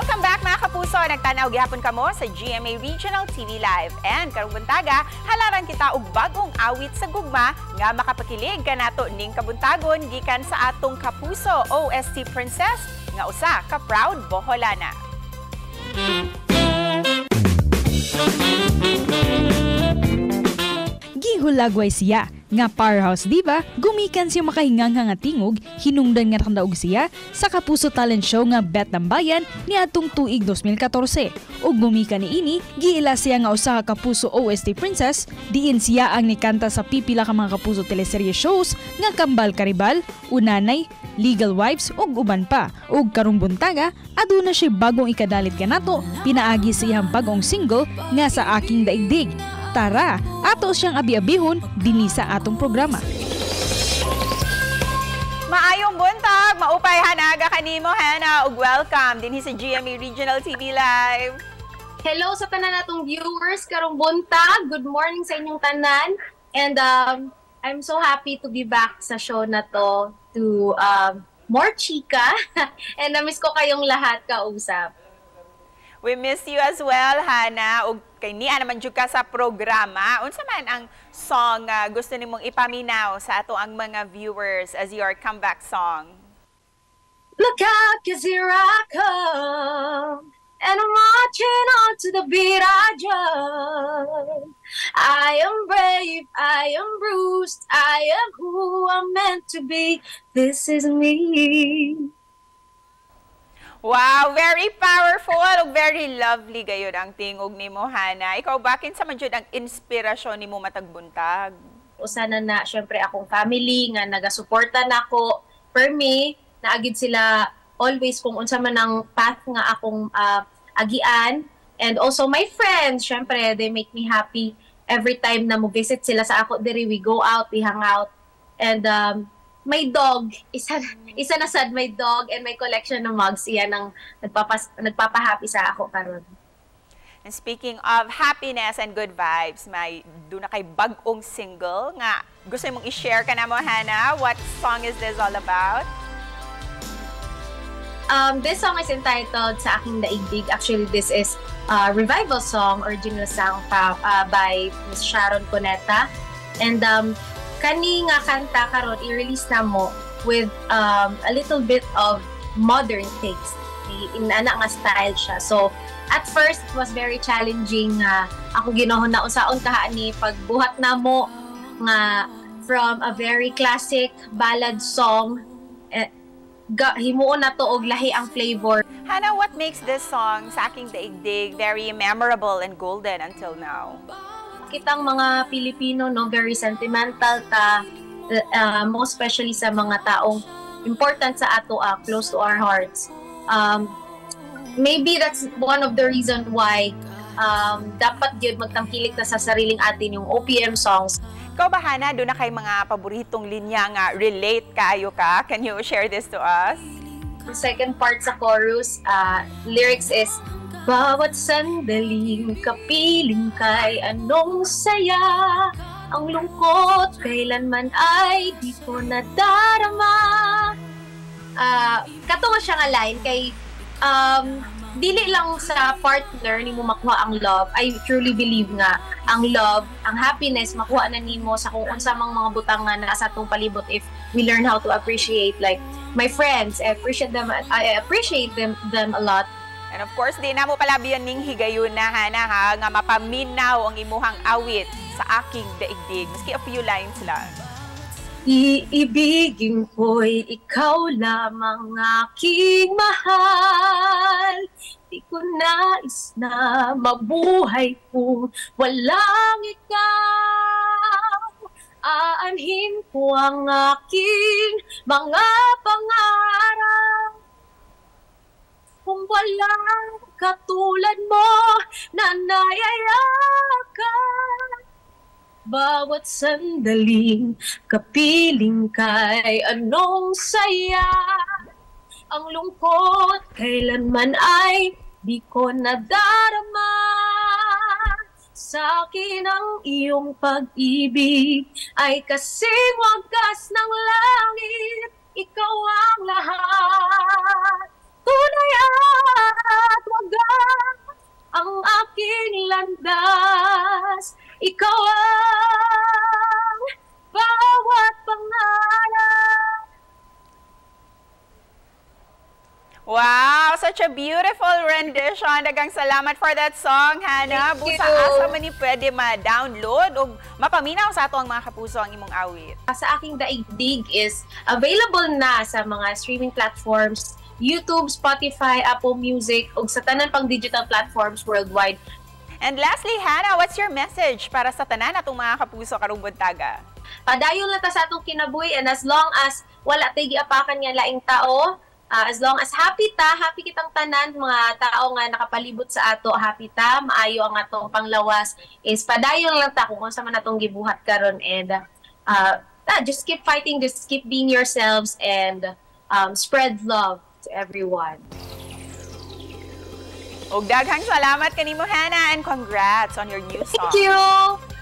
Welcome back mga kapuso! Nagtanaw gyapon kamo sa GMA Regional TV Live. And karong buntaga, halaran kita og bagong awit sa gugma nga makapakilig kanato ning kabuntagon gikan sa atong kapuso OST Princess nga usa ka proud Boholana. Gihulagway siya nga powerhouse diva, gumikan siya makahingang nga tingog, hinungdan nga tandaog siya sa Kapuso Talent Show nga Bet ng Bayan ni atong tuig 2014. Ug gumikan niini, giila siya nga usa ka Kapuso OST Princess, diin siya ang nikanta sa pipila ka mga Kapuso teleserye shows nga Kambal Karibal, Unanay, Legal Wives ug uban pa. Ug karong buntaga, aduna siya bagong ikadalit kanato, pinaagi siyang bagong single nga sa Aking Daigdig. Tara, ato siyang abi-abihon dinhi sa atong programa. Maayong buntag, maupay hanaga kanimo Hana ug welcome dinhi sa GMA Regional TV Live. Hello sa tanan natong viewers karong buntag. Good morning sa inyong tanan. And I'm so happy to be back sa show na to more chika. And na-miss ko kayong lahat kausap. We miss you as well, Hana. Ug kay niya naman jud ka sa programa. Unsa man ang song gusto nimong ipaminaw sa ato ang mga viewers as your comeback song? Look out, 'cause here I come, and I'm marching on to the beat I drum. I am brave, I am bruised, I am who I'm meant to be. This is me. Wow, very powerful ug very lovely gayud ang tingog nimo Hana. Ikaw bakin sa man jud ang inspirasyon nimo matag buntag? Usa na syempre akong family nga nagasuporta nako. For me, naagid sila always kung unsa man ang path nga akong agian. And also my friends, syempre they make me happy every time na mo visit sila sa ako diri, we go out, we hang out. And my dog, isa na sad my dog and my collection ng mugs, iyan ang nagpapahappy sa ako karon. And speaking of happiness and good vibes, may doon na kay bagong single nga gusto mong i-share ka na mo Hana. What song is this all about? This song is entitled Sa Aking Daigdig. Actually, this is a revival song, original song by Ms. Sharon Cuneta. And kani nga kanta karon i-release na mo with a little bit of modern taste. Inana nga style siya. So, at first, it was very challenging. Ako ginohon na unsaon kaha ni pagbuhat na mo nga from a very classic ballad song. Himuon na to og lahi ang flavor. Hana, what makes this song Sa Aking Daigdig very memorable and golden until now? Kitang mga Pilipino, no, very sentimental ta, most especially sa mga taong important sa ato, close to our hearts. Maybe that's one of the reason why dapat gyud magtangkilik ta sa sariling atin yung OPM songs. Ikaw ba, Hana, doon na kay mga paboritong linya nga relate kaayo ka? Can you share this to us? The second part sa chorus, lyrics is, bawat sandaling kapiling kay anong saya, ang lungkot kailanman ay di ko nadarama. Kato nga siya nga line kay dili lang sa partner nimo makuha ang love. I truly believe nga ang love, ang happiness makuha na nimo sa kung unsa mang mga butang nga nasa atong palibot if we learn how to appreciate, like my friends. I appreciate them a lot. And of course, di na mo palabiyan ning higayon na Hana ha, nga mapaminaw ang imuhang awit Sa Aking Daigdig. Maski a few lines lang. Iibigin ko'y ikaw lamang aking mahal. Di ko nais na mabuhay kung walang ikaw. Aanhin ko ang aking mga pangarap. Kung walang katulad mo na nayayakan, bawat sandaling kapiling kay anong saya, ang lungkot kailanman ay di ko nadarama. Sa akin ang iyong pag-ibig ay kasing wagas ng langit, ikaw ang lahat. Tunay at landas, ikaw ang bawat pangarap. Wow, such a beautiful rendition. Dagang salamat for that song, Hana. Thank you. Busa asa man ni pwede ma-download o mapaminaw sa ato ang mga kapuso ang imong awit. Sa aking daigdig is available na sa mga streaming platforms, YouTube, Spotify, Apple Music, ug sa tanan pang digital platforms worldwide. And lastly, Hana, what's your message para sa tanan atong mga kapuso karong buntaga? Padayon lang ta sa atong kinabuhi, and as long as wala tay giapakan nga laing tao, as long as happy kitang tanan, mga tao nga nakapalibot sa ato, happy ta, maayo ang atong panglawas, is padayon lang ta kung unsa man atong gibuhat karon, and just keep fighting, just keep being yourselves, and spread love to everyone. Og daghang salamat kanimo, Hana, and congrats on your new song. Thank you!